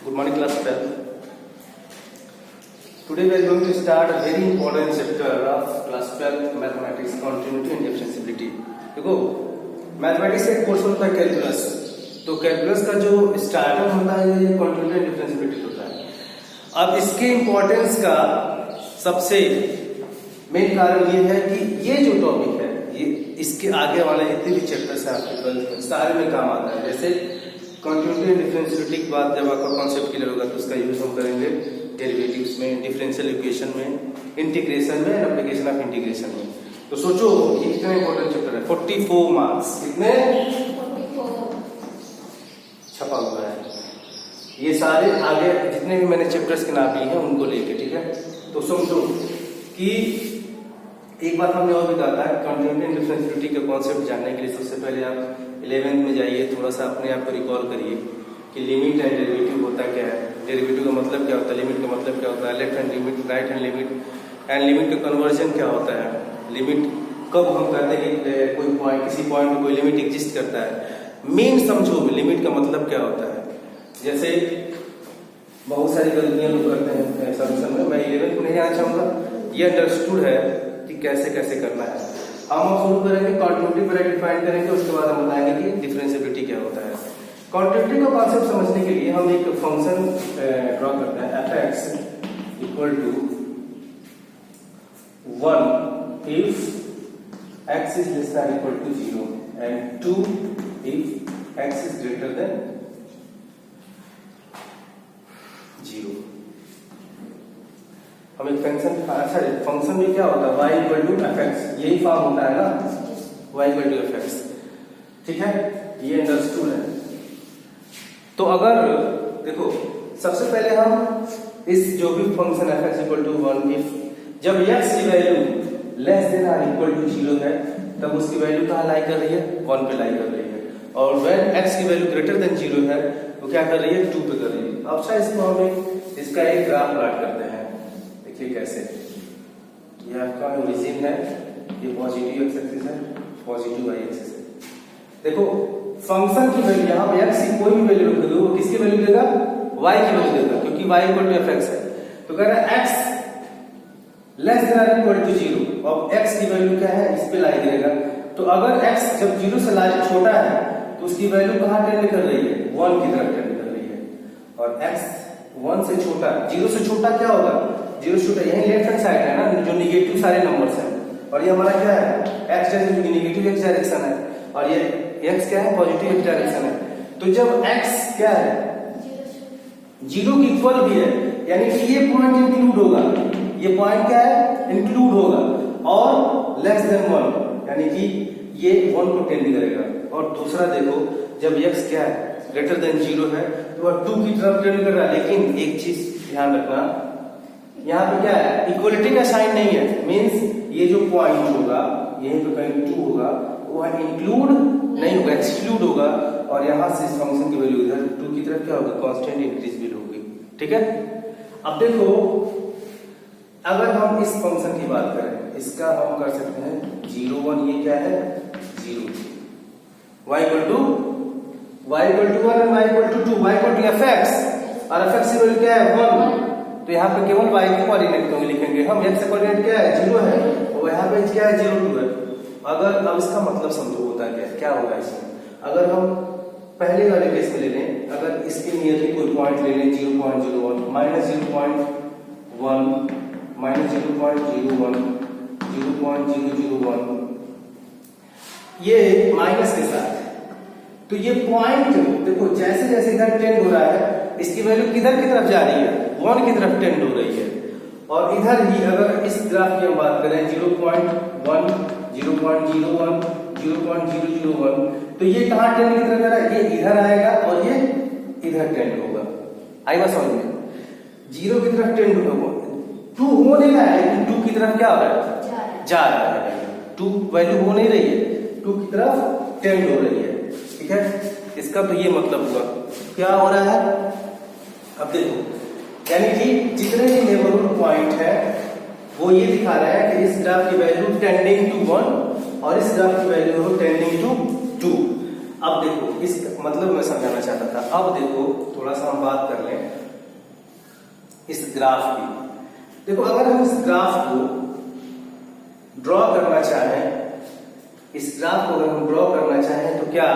Good morning, class 12. Today we are going to start a very important chapter of class 12 mathematics, continuity and differentiability. देखो mathematics का एक course होता है calculus, तो calculus का जो स्टार्टर होता है ये continuity and differentiability होता है। अब इसके इम्पोर्टेंस का सबसे मेन कारण ये है कि ये जो टॉपिक है ये इसके आगे वाले जितने भी चैप्टर्स हैं आपके 12th में सारे में काम आता है। जैसे कंटिन्यूटी एंड डिफरेंशियलिटी के बाद जब आपका कॉन्सेप्ट क्लियर होगा तो उसका यूज हम करेंगे डेरिवेटिव्स में, डिफरेंशियल इक्वेशन में, इंटीग्रेशन में, एप्लीकेशन ऑफ इंटीग्रेशन में। तो सोचो ये कितना इंपॉर्टेंट चैप्टर है, 44 मार्क्स, कितने 44 छपा हुआ है। ये सारे आगे जितने भी मैंने चैप्टर्स के नाम लिए हैं उनको लेके, ठीक है। तो समझो कि एक बात हमने और भी कहा था, कंटिन्यूटी एंड डिफरेंशियलिटी के कॉन्सेप्ट जानने के लिए सबसे पहले आप 11th में जाइए, थोड़ा सा अपने आप को रिकॉल करिए कि लिमिट एंड डेरिवेटिव होता क्या है, डेरिवेटिव का मतलब क्या होता है, लिमिट का मतलब क्या होता है, left hand limit, right hand limit and limit का कन्वर्जन क्या होता है, लिमिट कब हम कहते हैं कि कोई पॉइंट किसी पॉइंट में कोई लिमिट एग्जिस्ट करता है, मेन समझो लिमिट का मतलब क्या होता है। जैसे बहुत सारी गलतियां लोग करते हैं सॉल्यूशन में, मैं 11th में नहीं आना चाहूंगा, ये अंडरस्टूड है कि कैसे कैसे करना है। हम शुरू करेंगे कंटिन्यूटी पर डिफाइन करेंगे, उसके बाद हम बताएंगे कि डिफरेंशिएबिलिटी क्या होता है। कंटिन्यूटी का कॉन्सेप्ट समझने के लिए हम एक फंक्शन ड्रॉ करते हैं, f(x) equal to 1 if x is less than equal to 0 and 2 if x is greater than 0। हम एक फंक्शन में क्या होता है, y इक्वल टू fx, यही फॉर्म होता है ना, y इक्वल टू fx, ठीक है, ये अंडरस्टूड है। तो अगर देखो सबसे पहले हम इस जो भी function fx equal to 1 if जब x की वैल्यू लेस देन और इक्वल टू 0 है तब उसकी वैल्यू कहाँ लाई कर रही है, 1 पे लाई कर रही है, और व्हेन x की वैल्यू ग्रेटर देन 0 है तो क्या कर रही है, 2 पे कर रही है। अब अच्छा इसको हम इसका एक ग्राफ प्लॉट करते हैं, देखिए कैसे। ये आपका ओरिजिन है, ये पॉजिटिव एक्स एक्सिस है, पॉजिटिव वाई एक्सिस है। देखो फंक्शन की वैल्यू यहाँ पे x की कोई भी वैल्यू रख दो, वो किसकी वैल्यू देगा, y की वैल्यू देगा, क्योंकि y इक्वल टू fx है। तो कह रहा है x लेस देन और इक्वल टू 0, और x की वैल्यू क्या है, इस पे लाई देगा। तो अगर x जब 0 से छोटा है तो उसकी वैल्यू कहाँ टेंड कर रही है, 1 की तरफ टेंड कर रही है। और x 1 से छोटा, 0 से छोटा क्या होगा, 0 से छोटा यही लेफ्ट हैंड साइड है ना, जो निगेटिव सारे नंबर्स हैं, और ये हमारा क्या है, x निगेटिव x डायरेक्शन है, और ये x क्या है, पॉजिटिव x डायरेक्शन है। तो जब x क्या है, 0 की इक्वल भी है, यानी कि ये पॉइंट इंक्लूड होगा, ये पॉइंट क्या है, इंक्लूड होगा, और लेस देन 1 यानी कि ये 1 को टेंड करेगा। और दूसरा देखो जब x क्या है, ग्रेटर देन 0 है तो वह 2 की तरफ टेंड कर रहा है। लेकिन एक चीज ध्यान रखना, यहाँ पे क्या है, इक्वलिटी का साइन नहीं है, मींस ये जो पॉइंट होगा यहीं पे कहीं 2 होगा, वह इंक्लूड नहीं होगा, एक्सक्लूड होगा, और यहाँ से इस फंक्शन की वैल्यू इधर 2 की तरफ क्या होगा, कांस्टेंट इंक्रीज भी होगी, ठीक है। अब देखो अगर हम इस फंक्शन की बात करें, इसका हम कर सकते हैं 0 1, ये क्या है 0, y इक्वल टू 1 और y equal to 2, y equal to fx, और fx की वैल्यू क्या है 1, तो यहाँ पे केवल y के कोऑर्डिनेट को लिखेंगे हम, x का कोऑर्डिनेट क्या है 0 है, और यहाँ पे क्या है 0 2 है। अगर अब इसका मतलब समझो होता क्या होगा इसमें, अगर हम पहले वाले केस में ले लें, अगर इसके नियरली कोई पॉइंट ले लें 0.01 माइनस 0.1 माइनस 0.01 0.001, ये माइनस के साथ, तो ये पॉइंट देखो जैसे जैसे इधर टेंड हो रहा है इसकी वैल्यू किधर की तरफ जा रही है, 1 की तरफ टेंड हो रही है। और इधर ही अगर इस ग्राफ की हम बात करें 0.1 0.01 0.001, तो ये कहाँ टेंड की तरफ जा रहा है, ये इधर आएगा और ये इधर टेंड होगा। आई बात समझ में, 0 की तरफ टेंड होगा, 2 हो नहीं रहा है लेकिन 2 की तरफ क्या हो रहा है, जा रहा है, 2 वैल्यू हो नहीं रही है, 2 की तरफ टेंड हो रही है, ठीक है। इसका तो ये मतलब हुआ, क्या हो रहा है, अब देखो यानी कि जितने भी नेबरहुड पॉइंट है वो ये दिखा रहा है कि इस ग्राफ की वैल्यू टेंडिंग टू 1 और इस ग्राफ की वैल्यू हो टेंडिंग टू 2। अब देखो इस मतलब मैं समझाना चाहता था। अब देखो थोड़ा सा हम बात कर लें इस ग्राफ की। देखो अगर हम इस ग्राफ को ड्रॉ करना चाहें, इस ग्राफ को अगर हम ड्रॉ करना चाहें तो क्या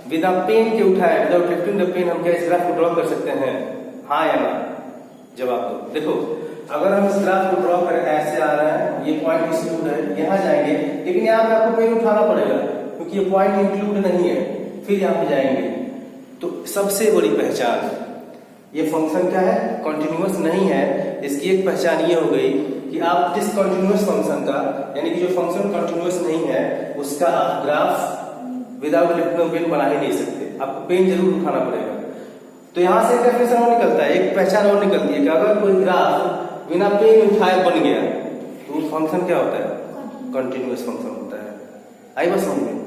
बिना पेन के उठाए, विदाउट लिफ्टिंग द पेन, हम क्या इस ग्राफ को ड्रॉ कर सकते हैं? हाँ या ना? जवाब दो। देखो अगर हम इस ग्राफ को ड्रॉ करें, ऐसे आ रहा है, ये पॉइंट इंक्लूड है, यहाँ जाएंगे, लेकिन यहाँ पे आपको पेन उठाना पड़ेगा क्योंकि ये पॉइंट इंक्लूड नहीं है, फिर यहाँ पे जाएंगे। तो सबसे बड़ी पहचान, ये फंक्शन क्या है? कॉन्टिन्यूअस नहीं है। इसकी एक पहचान ये हो गई कि आप डिसकंटिन्यूअस फंक्शन का, यानी कि जो फंक्शन कॉन्टिन्यूअस नहीं है उसका आप ग्राफ विदाउट लिफ्टिंग पेन बना ही नहीं सकते, आपको पेन जरूर उठाना पड़ेगा। तो यहां से एक डेफिनेशन और निकलता है, एक पहचान और निकलती है कि अगर कोई ग्राफ बिना पेन उठाए बन गया तो वो फंक्शन क्या होता है? कॉन्टिन्यूअस फंक्शन होता है। आई बात समझ में?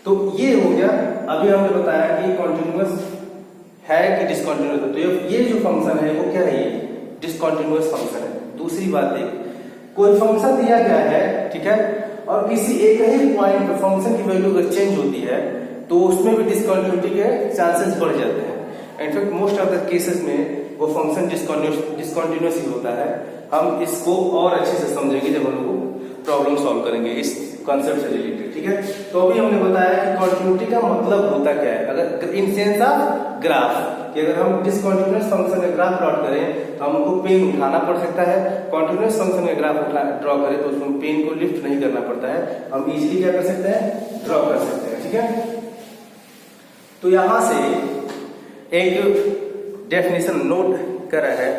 तो ये हो गया। अभी हमने बताया कि कॉन्टिन्यूअस है कि डिसकंटिन्यूअस है। तो ये जो फंक्शन है वो क्या है? डिसकंटिन्यूअस फंक्शन है। दूसरी बात देख, कोई फंक्शन दिया गया है, ठीक है, और किसी एक ही पॉइंट पर फंक्शन की वैल्यू अगर चेंज होती है तो उसमें भी डिसकंटिन्यूटी के चांसेस बढ़ जाते हैं। In fact most of the cases में वो फंक्शन डिसकंटिन्यूअस ही होता है। हम इसको और अच्छे से समझेंगे जब हम लोग प्रॉब्लम सॉल्व करेंगे इस कॉन्सेप्ट से रिलेटेड, ठीक है। तो अभी हमने बताया कि कॉन्टिन्यूटी का मतलब होता क्या है, अगर इन सेंस ऑफ ग्राफ, कि अगर हम डिसकंटिन्यूअस फंक्शन का ग्राफ प्लॉट करें तो हमको पेन उठाना पड़ सकता है। कॉन्टिन्यूअस फंक्शन का ग्राफ ड्रॉ करें तो उसमें पेन को लिफ्ट नहीं करना पड़ता है, हम इजीली क्या कर सकते हैं? ड्रॉ कर सकते हैं, ठीक है। तो यहां से एक डेफिनेशन नोट करा है,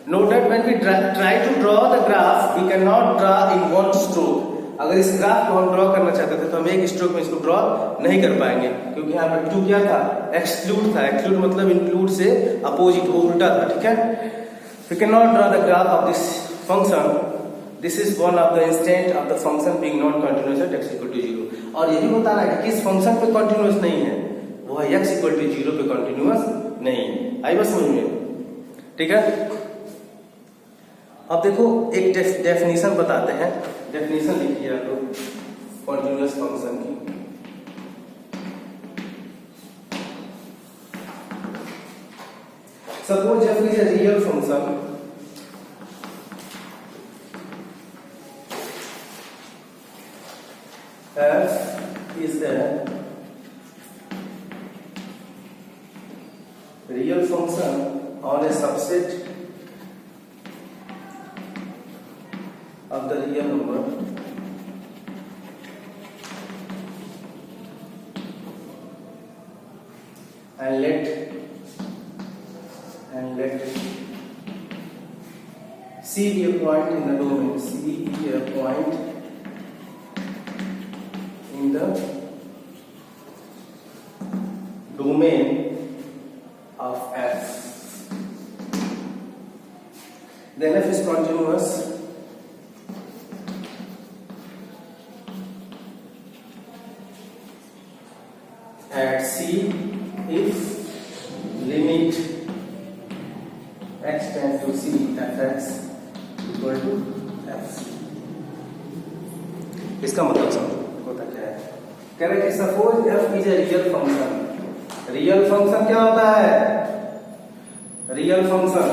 note that when we try to draw the graph we can not draw in one stroke. अगर इस ग्राफ को हम ड्रॉ करना चाहते थे तो हम एक स्ट्रोक में इसको ड्रॉ नहीं कर पाएंगे, क्योंकि यहाँ पर टू क्या था? एक्सक्लूड था। एक्सक्लूड मतलब इंक्लूड से अपोजिट, वो उल्टा था, ठीक है। We can not draw the graph of this function, this is one of the instant of the function being non continuous at x equal to 0। और ये भी बताना है कि किस फंक्शन पे कंटिन्यूअस नहीं है, वो है x इक्वल टू 0 पे कंटिन्यूअस नहीं है। आई बात समझ में? ठीक है। अब देखो एक डेफिनेशन बताते हैं, डेफिनेशन लिखिए आप लोग कंटिन्यूअस फंक्शन की। Suppose f is a real function f is a real function on a subset of the real number and let C be a point in the domain, C be a point in the domain of f, then f is continuous at C if limit x tends to C fx equal to f। इसका मतलब समझो होता क्या है। कह रहे कि suppose f is a real function. Real function क्या होता है? रियल फंक्शन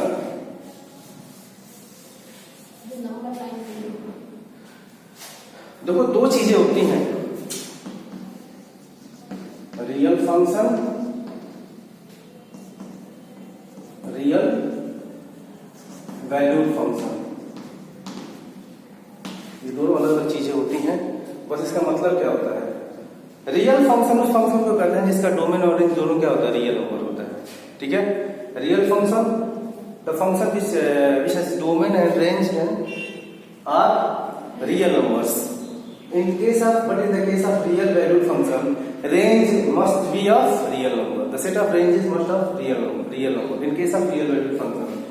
देखो दो चीजें होती हैं, real function, real valued function, ये दोनों अलग अलग चीजें होती हैं। बस इसका मतलब क्या होता है? रियल फंक्शन उस फंक्शन को कहते हैं जिसका डोमेन और रेंज दोनों क्या होता है? रियल नंबर होता है, ठीक है। Real function the function which has domain and range are real numbers. In case of, but in the case of real valued function, range must be of real number. The set of ranges must of real number. In case of real valued function,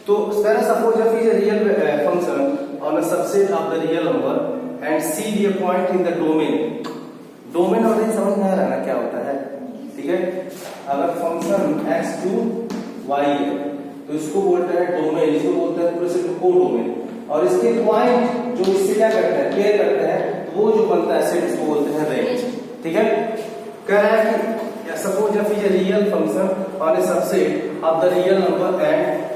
तो suppose f is a real function on a subset of the real number and C be a point in the domain. Domain और range समझ में आ रहा है ना क्या होता है? ठीक है। अगर फंक्शन x टू y है तो इसको बोलते हैं डोमेन, इसको बोलते हैं पूरे सेट को डोमेन, और इसके पॉइंट जो इससे क्या करते हैं? पेयर करते हैं, वो जो बनता है सेट इसको बोलते हैं रेंज, ठीक है। कह रहा है कि suppose F is a real function on A subset of the real number and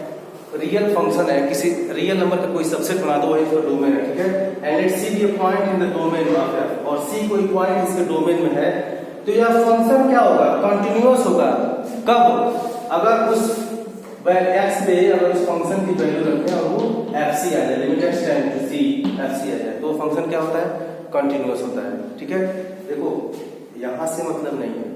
real function है, किसी रियल नंबर का कोई सबसेट बना दो, वही इसका डोमेन है, ठीक है। And let's C be a point in the domain of F, और सी कोई पॉइंट इसके डोमेन में है, तो यह फंक्शन क्या होगा, कंटिन्यूअस होगा। कब, अगर उस एक्स पे अगर उस फंक्शन की वैल्यू रखें और वो एफ सी आ जाए, limit x tend to C F C आ जाए, तो फंक्शन क्या होता है, कंटिन्यूअस होता है, ठीक है। देखो यहां से मतलब नहीं है,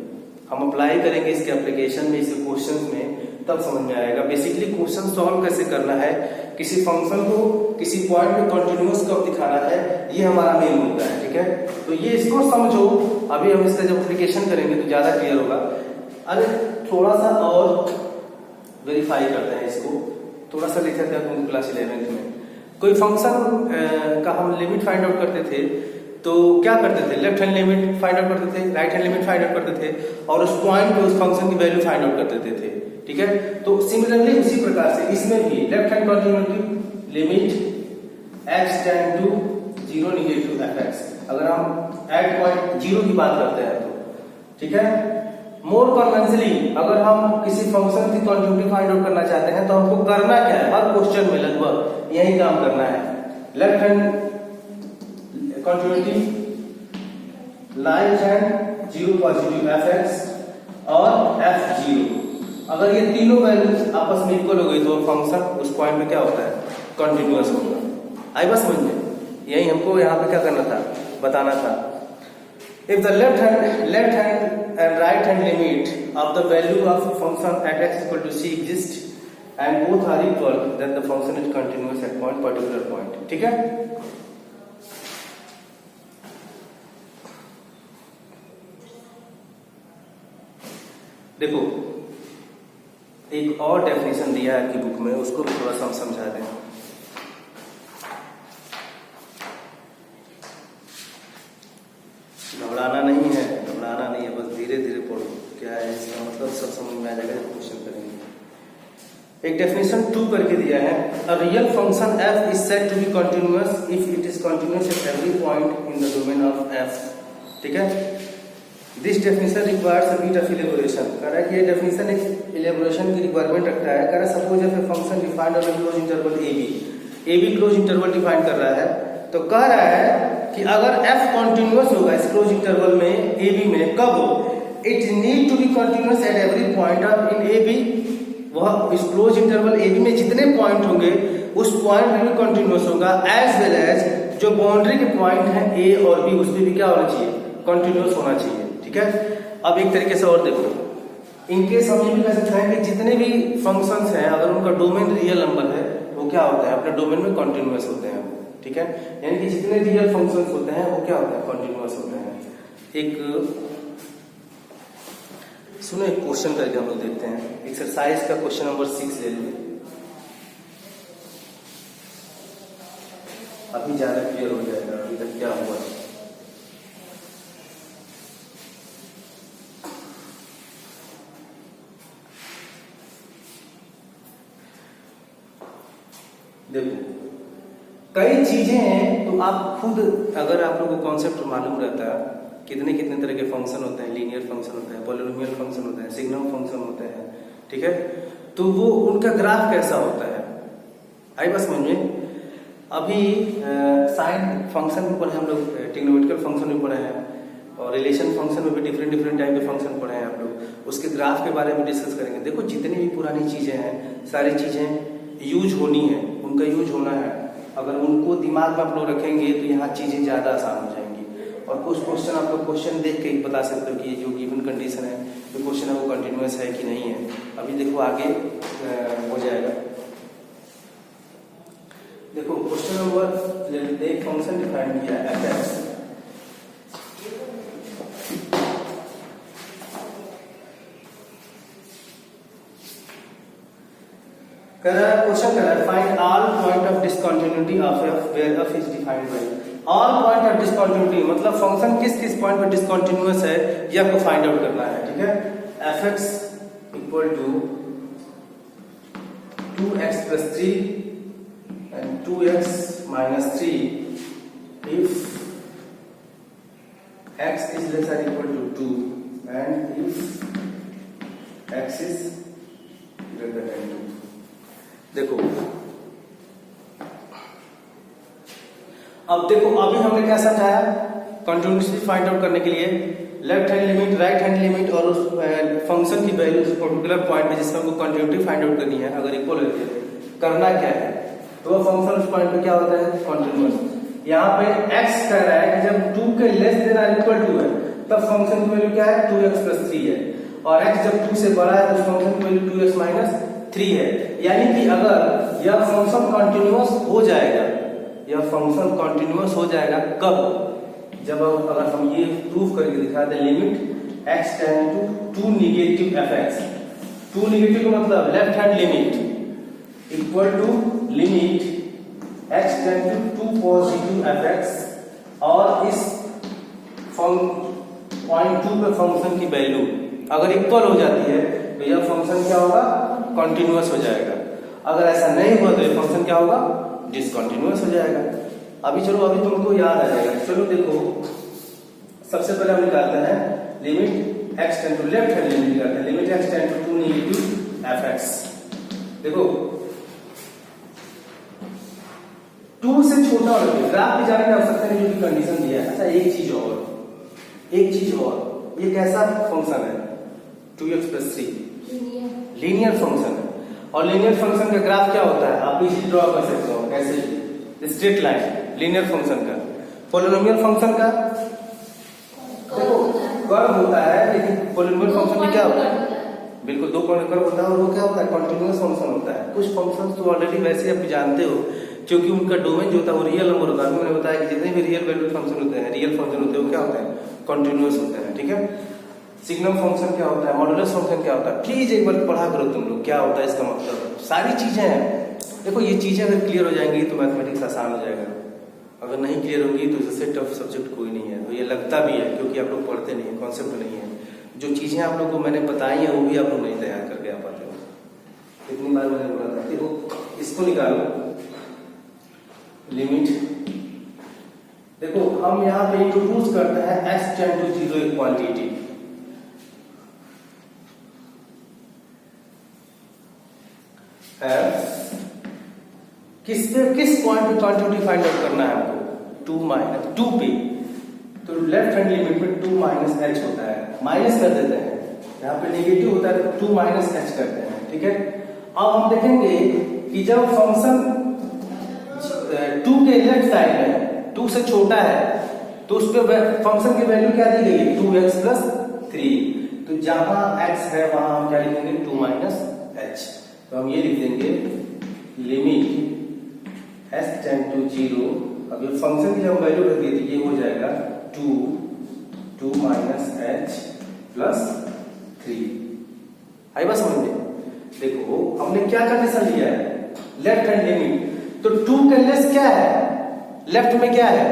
हम अप्लाई करेंगे इसके एप्लीकेशन में, इस क्वेश्चन में, तब समझ में आएगा। बेसिकली क्वेश्चन सॉल्व कैसे करना है, किसी फंक्शन को किसी पॉइंट पे कंटिन्यूअस कब दिखाना है, ये हमारा मेन मुद्दा है, ठीक है। तो ये इसको समझो, अभी हम इसका जब एप्लीकेशन करेंगे तो ज्यादा क्लियर होगा। अरे थोड़ा सा और वेरीफाई करते हैं इसको, थोड़ा सा लिखा था क्लास 11th में, कोई फंक्शन का हम लिमिट फाइंड आउट करते थे, तो क्या करते थे, left hand limit find out करते थे, right hand limit find out करते थे, और उस पॉइंट पे उस फंक्शन की वैल्यू फाइंड आउट कर देते थे, ठीक है। तो सिमिलरली उसी प्रकार से इसमें भी left hand continuity limit x tend to 0 negative f x, अगर हम एट पॉइंट 0 की बात करते हैं तो, ठीक है। मोर कन्वेंशनली अगर हम किसी फंक्शन की कंटिन्यूटी फाइंड आउट करना चाहते हैं तो हमको करना क्या है, हर क्वेश्चन में लगभग यही काम करना है। Left hand continuity lies hand 0 positive F x और एफ 0, अगर ये तीनों वैल्यू आपस में इक्वल हो गई तो फंक्शन उस पॉइंट में क्या होता है, कंटिन्यूअस होगा। आई बात समझ में, यही हमको यहाँ पे क्या करना था, बताना था। If the left hand and right hand limit of the value of function at x equal to c exist and both are equal, then the function is continuous at point particular point, ठीक है। देखो एक और definition दिया है आपकी book में, उसको भी थोड़ा सा हम समझा दें। घबराना नहीं है, घबराना नहीं है, बस धीरे धीरे पढ़ो, क्या है इसका मतलब सब समझ में आ जाएगा जब क्वेश्चन करेंगे। एक डेफिनेशन 2 करके दिया है, a real function f is said to be continuous if it is continuous at every point in the domain of f, ठीक है। This definition requires a bit of elaboration, कह रहा है कि ये डेफिनेशन एक इलेबोरेशन की रिक्वायरमेंट रखता है। कह रहा है suppose F a function defined on close interval A be close interval define कर रहा है, तो कह रहा है कि अगर f कंटिन्यूअस होगा इस क्लोज इंटरवल में ए बी में, कब, it need to be continuous at every point of in A B, वह इस क्लोज इंटरवल ए बी में जितने पॉइंट होंगे उस पॉइंट में भी कंटिन्यूअस होगा, एज वेल एज जो बाउंड्री के पॉइंट हैं ए और बी उसमें भी क्या होना चाहिए, कंटिन्यूअस होना चाहिए, ठीक है। अब एक तरीके से और देखो, इनकेस हम ये भी कह सकते हैं कि जितने भी फंक्शंस हैं अगर उनका डोमेन रियल नंबर है वो क्या होता है, अपने डोमेन में कंटिन्यूअस होते हैं, ठीक है। यानी कि जितने रियल फंक्शंस होते हैं वो क्या होते हैं, कंटिन्यूअस होते हैं। एक सुनो, एक क्वेश्चन करके हम लोग देखते हैं, एक्सरसाइज का क्वेश्चन नंबर 6 ले लीजिए, अभी ज्यादा क्लियर हो जाएगा अभी तक क्या हुआ। देखो कई चीजें हैं, तो आप खुद अगर आप लोगों को कॉन्सेप्ट मालूम रहता है कितने कितने तरह के फंक्शन होते हैं, लीनियर फंक्शन होता है, पॉलिनोमियल फंक्शन होता है, सिग्नम फंक्शन होते हैं, ठीक है, तो वो उनका ग्राफ कैसा होता है, आई बस समझ में। अभी साइन फंक्शन भी पढ़े हम लोग, ट्रिग्नोमेट्रिकल फंक्शन भी पढ़े हैं, और रिलेशन फंक्शन में भी डिफरेंट डिफरेंट टाइप के फंक्शन पढ़े हैं आप लोग, उसके ग्राफ के बारे में डिस्कस करेंगे। देखो जितनी भी पुरानी चीजें हैं सारी चीजें यूज होनी है, उनका यूज होना है, अगर उनको दिमाग में आप लोग रखेंगे तो यहाँ चीजें ज्यादा आसान हो जाएंगी। और कुछ क्वेश्चन आप लोग क्वेश्चन देख के बता सकते हो कि ये जो गिवन कंडीशन है, जो क्वेश्चन है वो कंटिन्यूअस है कि नहीं है। अभी देखो आगे हो जाएगा। देखो क्वेश्चन नंबर, एक फंक्शन डिफाइन किया है एफ एक्स, क्वेश्चन कर रहा है find all point of discontinuity of f where f is defined by. All point of discontinuity मतलब फंक्शन किस किस पॉइंट पर डिसकंटिन्यूअस है ये आपको फाइंड आउट करना है, ठीक है। F x equal to 2x plus 3 and 2x minus 3 if x is less or equal to 2 and if x is greater than 2। देखो अब देखो, अभी हमने क्या समझाया, कंटिन्यूटी फाइंड आउट करने के लिए left hand limit, right hand limit और उस फंक्शन की वैल्यू उस पर्टिकुलर पॉइंट पे जिसमें हमको कंटिन्यूटी फाइंड आउट करनी है, अगर इक्वल है करना क्या है, तो वो फंक्शन उस पॉइंट पे क्या होता है, कंटिन्यूअस। यहाँ पे x कह रहा है कि जब 2 के लेस देन और इक्वल टू है तब फंक्शन की वैल्यू क्या है, 2x + 3 है, और x जब 2 से बड़ा है तो फंक्शन की वैल्यू 2x - 3 है। यानी कि अगर यह फंक्शन कंटिन्यूअस हो जाएगा, यह फंक्शन कंटिन्यूअस हो जाएगा कब, जब अगर हम ये प्रूफ करके दिखा दें limit x tend to 2 negative fx, 2 negative का मतलब left hand limit equal to limit x tend to 2 positive fx, और इस पॉइंट 2 पे फंक्शन की वैल्यू अगर इक्वल हो जाती है तो यह फंक्शन क्या होगा, कंटिन्यूअस हो जाएगा। अगर ऐसा नहीं हुआ तो यह फंक्शन क्या होगा, डिसकंटिन्यूअस हो जाएगा। अभी चलो, अभी तुमको याद आ जाएगा। चलो देखो, सबसे पहले हम निकालते हैं limit x tend to, left hand limit निकालते हैं, limit x tend to 2 negative fx। देखो 2 से छोटा और ग्राफ पे जाने की आवश्यकता नहीं, जो कंडीशन दिया है। अच्छा एक चीज और, ये कैसा फंक्शन है, 2x + 3 लीनियर फंक्शन है, और लीनियर फंक्शन का ग्राफ क्या होता है, आप इसी ड्रॉ कर सकते हो, कैसे, स्ट्रेट लाइन। लीनियर फंक्शन का, पॉलिनोमियल फंक्शन का देखो कर्व होता है, लेकिन पॉलिनोमियल फंक्शन में क्या होता है, बिल्कुल 2 पॉइंट कर्व होता है, और वो क्या होता है, कंटिन्यूअस फंक्शन होता है। कुछ फंक्शन तो ऑलरेडी वैसे आप जानते हो, क्योंकि उनका डोमेन जो होता है वो रियल नंबर होता है। मैंने बताया कि जितने भी रियल वैल्यू फंक्शन होते हैं, रियल फंक्शन होते हैं, वो क्या होते हैं, कंटिन्यूअस होते हैं। ठीक है, सिग्नम फंक्शन क्या होता है, मॉडुलस फंक्शन क्या होता है, प्लीज एक बार पढ़ा करो तुम लोग, क्या होता है इसका मतलब, सारी चीजें हैं। देखो ये चीजें अगर क्लियर हो जाएंगी तो मैथमेटिक्स आसान हो जाएगा, अगर नहीं क्लियर होगी तो इससे टफ सब्जेक्ट कोई नहीं है। तो ये लगता भी है क्योंकि आप लोग पढ़ते नहीं है, कॉन्सेप्ट नहीं है। जो चीजें आप लोग को मैंने बताई है वो भी आप लोग नहीं तैयार करके आ पाते हो। इतनी बार मैंने बोला था, देखो इसको निकालो लिमिट। देखो हम यहाँ पे इंट्रोड्यूस करते हैं x टेंड टू 0 एक क्वांटिटी, किस पॉइंट पे क्वांटिटी फाइंड आउट करना है हमको, 2 पे, तो लेफ्ट हैंड लिमिट में 2 - h होता है, माइनस कर देते हैं, यहाँ पे नेगेटिव होता है तो 2 - h करते हैं। ठीक है, अब हम देखेंगे कि जब फंक्शन 2 के लेफ्ट साइड में 2 से छोटा है तो उस पे फंक्शन की वैल्यू क्या दी गई है, 2x + 3। तो जहां x है वहां हम क्या लिखेंगे, 2 - h। तो हम ये लिख देंगे लिमिट s टेंड टू 0, अब ये फंक्शन की जब वैल्यू रख दी थी, ये हो जाएगा 2 - h + 3। आई बात समझ में? देखो हमने क्या कंडीशन लिया है, लेफ्ट हैंड लिमिट, तो 2 के लेस क्या है, लेफ्ट में क्या है,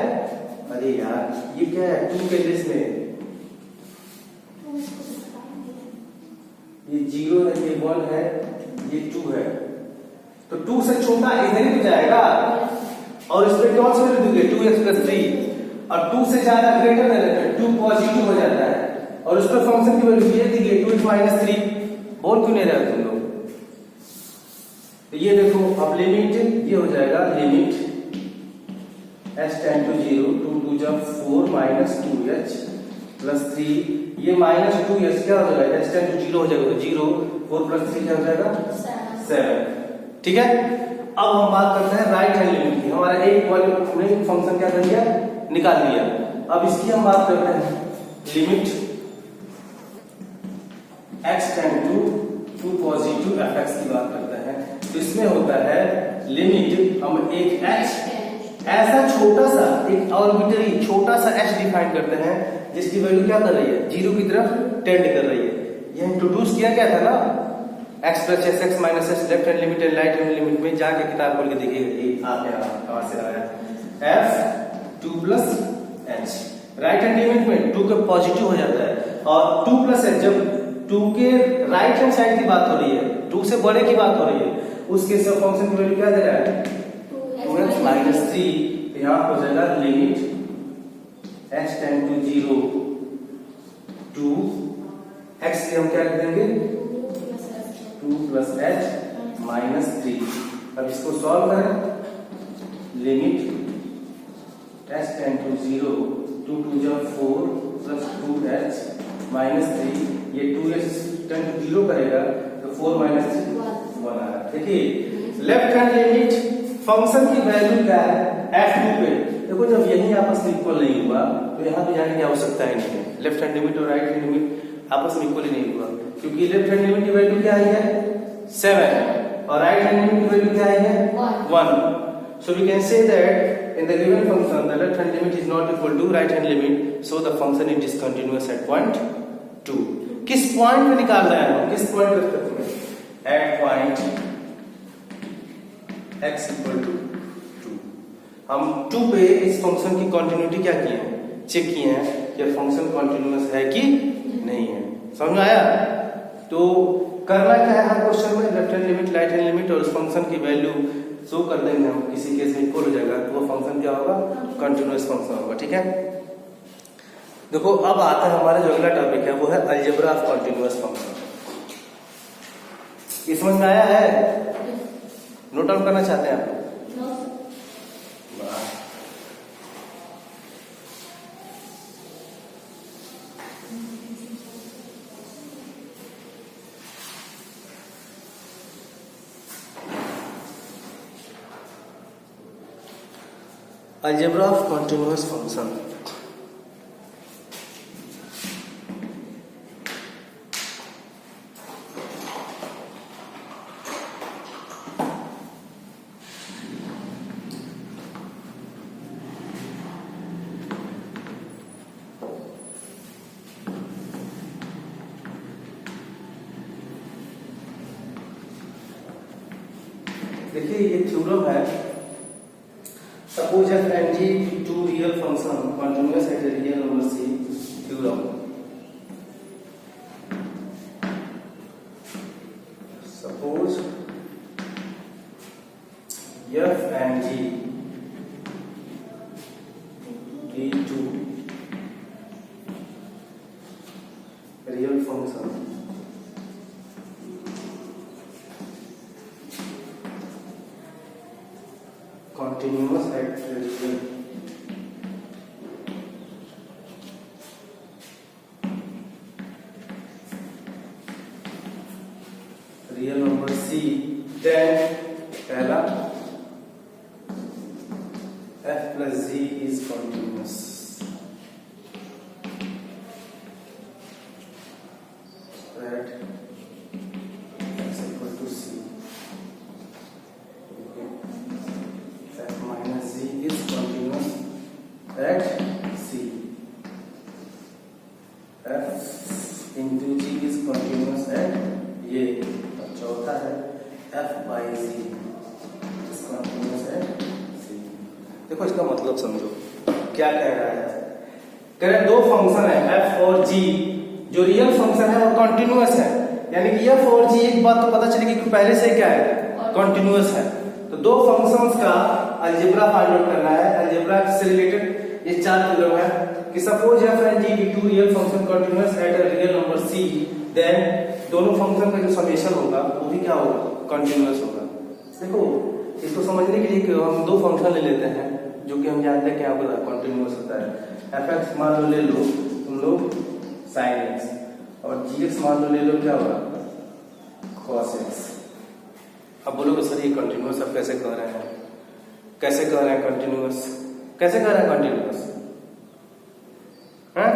अरे यार ये क्या है, 2 के लेस में ये 0 है, ये 1 है, ये 2 है, तो 2 से छोटा इधर ही तो जाएगा, और इस पे कौन सा वैल्यू दोगे, 2x + 3, और 2 से ज्यादा ग्रेटर देन 2 पॉजिटिव हो जाता है, और उस पर फंक्शन की वैल्यू ये दी गई 2x - 3। बोल क्यों नहीं रहे तुम लोग? तो ये देखो अब लिमिट ये हो जाएगा, limit s tend to 0, 2 × 2 = 4 - 2h + 3, ये -2h क्या हो जाएगा, s टेंड टू 0 हो जाएगा, तो 0, 4 + 3 क्या हो जाएगा, 7। ठीक है, अब हम बात करते हैं राइट हैंड लिमिट की। हमारा एक हमने फंक्शन क्या कर दिया, निकाल लिया। अब इसकी हम बात करते हैं limit x tend to 2 positive fx की बात करते हैं। तो इसमें होता है लिमिट, हम एक h ऐसा छोटा सा, एक आर्बिट्ररी छोटा सा h डिफाइन करते हैं जिसकी वैल्यू क्या कर रही है, 0 की तरफ टेंड कर रही है। ये इंट्रोड्यूस किया गया था ना, x + s x - s left hand limit and right hand limit में, जाके किताब खोल के देखिएगा, ये आ गया कहां से आया, f 2 + h। Right hand limit में 2 का पॉजिटिव हो जाता है, और 2 + h जब 2 के राइट हैंड साइड की बात हो रही है, 2 से बड़े की बात हो रही है, उसके सब फंक्शन की वैल्यू क्या दे रहा है, 2x - 3। यहां हो जाएगा limit s tend to 0, 2 x के हम क्या लिख देंगे 2 + h -3। अब इसको सॉल्व करें, limit h tend to 0, 2 × 2 = 4 + 2h -3, ये 2h टेंड टू 0 करेगा तो 4 - 3 1 आ रहा है। देखिए लेफ्ट हैंड लिमिट फंक्शन की वैल्यू क्या है f2 पे। देखो जब यही आपस में इक्वल नहीं हुआ तो यहाँ पे जाने की आवश्यकता ही नहीं है। लेफ्ट हैंड लिमिट और राइट हैंड लिमिट आपस में इक्वल ही नहीं हुआ, क्योंकि लेफ्ट हैंड लिमिट की वैल्यू क्या आई है 7 और राइट हैंड लिमिट की वैल्यू क्या आई है 1। So we can say that in the given function the left hand limit is not equal to right hand limit, so the function is discontinuous at point 2। किस point पे निकाल रहे हैं हम, किस पॉइंट पे करते हैं, at point x equal to 2। हम 2 पे इस फंक्शन की कंटिन्यूटी क्या किए हैं, चेक किए हैं कि फंक्शन कंटिन्यूअस है कि नहीं है। समझ में आया? तो करना क्या है हर क्वेश्चन में, left hand limit right hand limit और उस फंक्शन की वैल्यू शो कर देंगे हम। किसी केस में इक्वल हो जाएगा तो वो फंक्शन क्या होगा, कंटिन्यूअस फंक्शन होगा। ठीक है, देखो अब आता है हमारा जो अगला टॉपिक है वो है अलजेब्रा ऑफ कंटिन्यूअस फंक्शन। ये समझ में आया है? नोट डाउन करना चाहते हैं आप? Algebra of continuous function. देखिए ये थ्योरम है, suppose f and g two real function continuous at a real number c, theorem. Suppose f and g be two real function continuous at real number c, then पहला f plus g is continuous, that x equal to c, f minus g is continuous at c, f into g is continuous at ये। चौथा है f by z is continuous at c। देखो इसका मतलब समझो क्या कह रहा है, कह रहे दो फंक्शन है f और g, जो रियल फंक्शन है वो कंटिन्यूअस है, यानी कि f और g एक बात तो पता चलेगी कि पहले से क्या है कंटिन्यूअस है। तो दो फंक्शंस का अलजेब्रा फाइंड आउट करना है। अलजेब्रा से रिलेटेड ये चार थ्योरम है कि suppose f and g be two real function continuous at a real number c, then दोनों फंक्शन का जो समेशन होगा वो भी क्या होगा, कंटिन्यूअस होगा। देखो इसको समझने के लिए कि हम दो फंक्शन ले लेते हैं जो कि हम जानते हैं क्या होगा, कंटिन्यूअस होता है। f(x) मान लो ले लो तुम लोग sin x और g(x) मान लो ले लो क्या होगा cos x। अब बोलोगे सर ये कंटिन्यूअस अब कैसे कह रहे हैं, कैसे कह रहे हैं कंटिन्यूअस, कैसे कह रहे हैं कंटिन्यूअस हैं?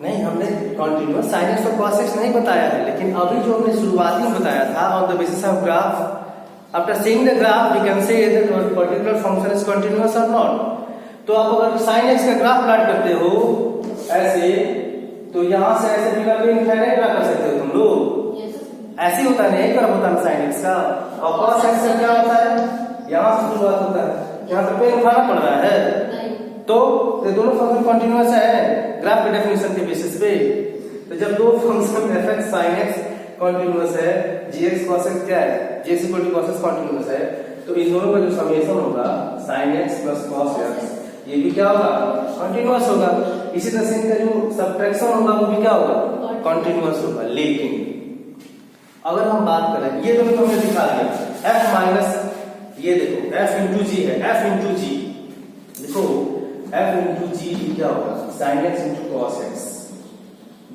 नहीं, हमने कंटिन्यूअस sin x और cos x नहीं बताया है, लेकिन अभी जो हमने शुरुआती में बताया था on the basis of graph, after seeing the graph we can say that particular function is continuous और नॉट। तो आप अगर sin x का ग्राफ प्लॉट करते हो ऐसे, तो यहां से ऐसे बिना पे इनफाइनाइट ड्रा कर सकते हो तुम लोग। ऐसे होता है, यही कर्व होता है sin x का, और cos x का क्या होता है, यहां से शुरुआत होता है, यहां से पे उठाना पड़ रहा है। तो ये दोनों फंक्शन कंटिन्यूअस है ग्राफ के डेफिनेशन के बेसिस पे। तो जब दो function f(x) sin x continuous है, g(x) cos x क्या है, g(x) cos x कंटिन्यूअस है, तो इन दोनों का जो समेशन होगा sin x plus cos x ये भी क्या होगा, कंटिन्यूअस होगा। इसी तरह से इनका जो सब्ट्रैक्शन होगा वो भी क्या होगा, कंटिन्यूअस होगा। लेकिन अगर हम बात करें, ये तो हमने दिखा दिया f माइनस, ये देखो f इंटू जी है, f इंटू जी, देखो f इंटू जी क्या होगा, sin x into cos x।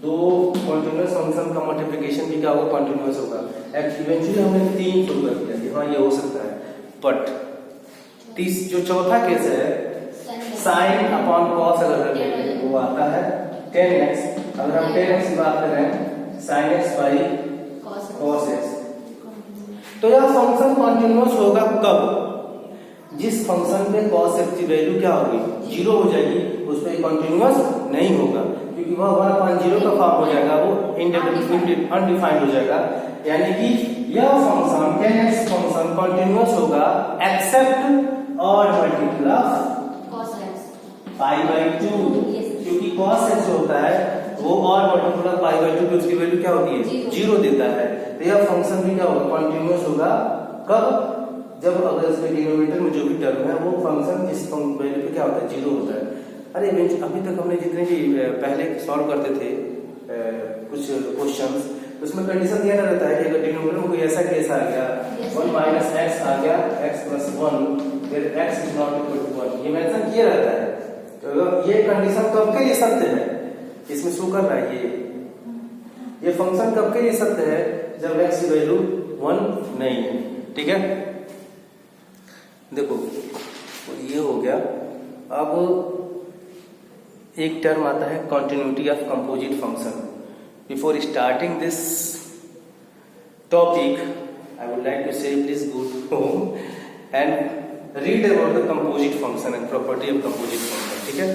दो कंटिन्यूअस फंक्शन का मल्टीप्लिकेशन भी क्या होगा, कंटिन्यूअस होगा। इवेंचुअली हमने 3 प्रूव कर दिया कि हाँ ये हो सकता है, बट जो चौथा केस है sin अपॉन cos अगर रखें वो आता है 10x। अगर हम 10x की बात करें sin x by cos x, तो यह फंक्शन कंटिन्यूअस होगा कब, जिस फंक्शन पे cos x की वैल्यू क्या होगी, 0 हो जाएगी, उस पर कंटिन्यूअस नहीं होगा, क्योंकि वह 1/0 का फॉर्म हो जाएगा, वो अनडिफाइंड हो जाएगा। यानी कि यह फंक्शन 10x फंक्शन कंटिन्यूअस होगा except odd multiple of pi by 2, क्योंकि cos x होता है वो odd multiple of pi by 2 की उसकी वैल्यू क्या होती है, 0 देता है। तो यह फंक्शन भी क्या होगा, कंटिन्यूअस होगा कब, जब अगर इसके डिनोमिनेटर में जो भी टर्म है वो फंक्शन इस वैल्यू पे क्या होता है, 0 होता है। अरे अभी तक हमने जितने भी पहले सॉल्व करते थे कुछ क्वेश्चंस, उसमें कंडीशन दिया रहता है कि अगर डिनोमिनेटर में कोई ऐसा केस आ गया 1 माइनस एक्स आ गया, x प्लस 1, फिर x is not equal to 1, ये मेंशन किया रहता है। तो ये कंडीशन कब के लिए सत्य है, इसमें शो कर रहा है ये फंक्शन कब के लिए सत्य है, जब x की वैल्यू 1 नहीं है। ठीक है, देखो ये हो गया। अब एक टर्म आता है continuity of composite function. Before starting this topic I would like to say please go to home and read about the composite function and property of composite function. ठीक है,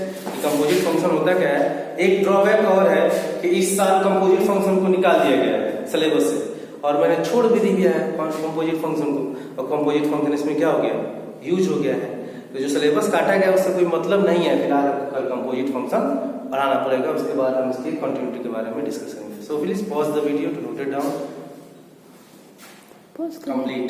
कंपोजिट फंक्शन होता क्या है, एक drawback और है कि इस साल कंपोजिट फंक्शन को निकाल दिया गया है सिलेबस से, और मैंने छोड़ भी दिया है कंपोजिट फंक्शन को, और कंपोजिट फंक्शन इसमें क्या हो गया, यूज हो गया है। तो जो सिलेबस काटा गया उससे कोई मतलब नहीं है, फिलहाल कल कंपोजिट फंक्शन पढ़ाना पड़ेगा, उसके बाद हम इसकी कंटिन्यूटी के बारे में डिस्कस करेंगे। So please pause the video to note it down, complete.